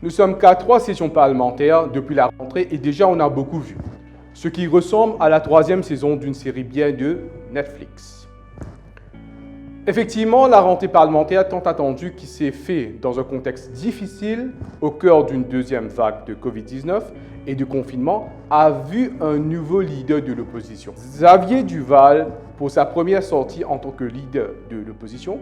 Nous sommes qu'à 3 sessions parlementaires depuis la rentrée et déjà on a beaucoup vu. Ce qui ressemble à la 3e saison d'une série bien de Netflix. Effectivement, la rentrée parlementaire tant attendue qui s'est faite dans un contexte difficile, au cœur d'une deuxième vague de Covid-19 et de confinement, a vu un nouveau leader de l'opposition. Xavier Duval, pour sa première sortie en tant que leader de l'opposition,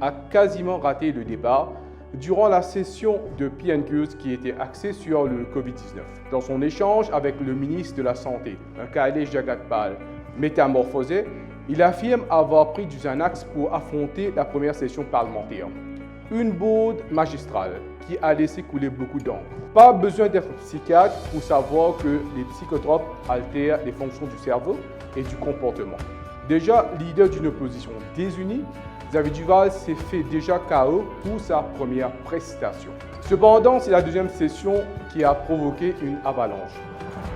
a quasiment raté le débat durant la session de PNQ qui était axée sur le Covid-19. Dans son échange avec le ministre de la Santé, Kailesh Jagatpal, métamorphosé, il affirme avoir pris du Xanax pour affronter la première session parlementaire. Une bourde magistrale qui a laissé couler beaucoup d'encre. Pas besoin d'être psychiatre pour savoir que les psychotropes altèrent les fonctions du cerveau et du comportement. Déjà leader d'une opposition désunie, Xavier Duval s'est fait déjà KO pour sa première prestation. Cependant, c'est la deuxième session qui a provoqué une avalanche.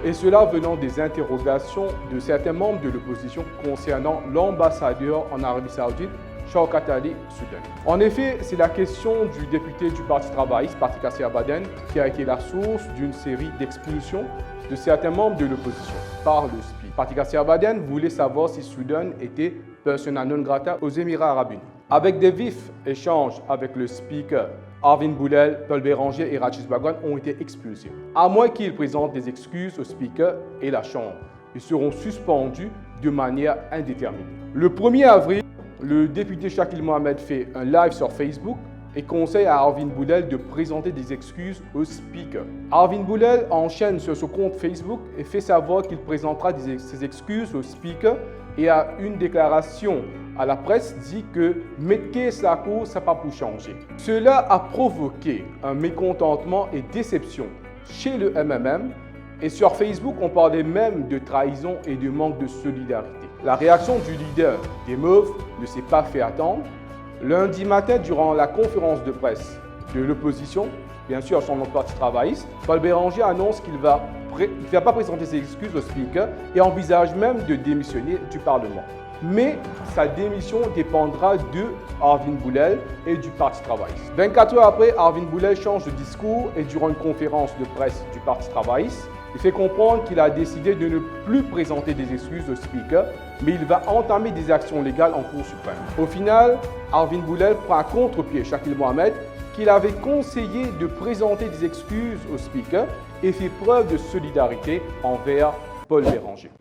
Et cela venant des interrogations de certains membres de l'opposition concernant l'ambassadeur en Arabie Saoudite, Shaukat Ali Soudan. En effet, c'est la question du député du Parti travailliste, Patrick Abaden, qui a été la source d'une série d'expulsions de certains membres de l'opposition par le SPI. Patrick Abaden voulait savoir si Soudan était persona non grata aux Émirats arabes unis. Avec des vifs échanges avec le speaker, Arvin Boulel, Paul Béranger et Rachid Bagwan ont été expulsés. À moins qu'ils présentent des excuses au speaker et la Chambre, ils seront suspendus de manière indéterminée. Le 1er avril, le député Shakil Mohamed fait un live sur Facebook et conseille à Arvin Boulel de présenter des excuses au speaker. Arvin Boulel enchaîne sur son compte Facebook et fait savoir qu'il présentera ses excuses au speaker et a une déclaration à la presse dit que « Metke Sako, ça pas pour changer ». Cela a provoqué un mécontentement et déception chez le MMM et sur Facebook, on parlait même de trahison et de manque de solidarité. La réaction du leader des Mauves ne s'est pas fait attendre. Lundi matin, durant la conférence de presse de l'opposition, bien sûr son nom de parti travailliste, Paul Béranger annonce qu'il ne va pas présenter ses excuses au speaker et envisage même de démissionner du Parlement. Mais sa démission dépendra de Arvin Boulel et du Parti travailliste. 24 heures après, Arvin Boulel change de discours et durant une conférence de presse du Parti travailliste, il fait comprendre qu'il a décidé de ne plus présenter des excuses au speaker, mais il va entamer des actions légales en Cour suprême. Au final, Arvin Boulel prend à contre-pied Shakil Mohamed, qu'il avait conseillé de présenter des excuses au speaker et fait preuve de solidarité envers Paul Béranger.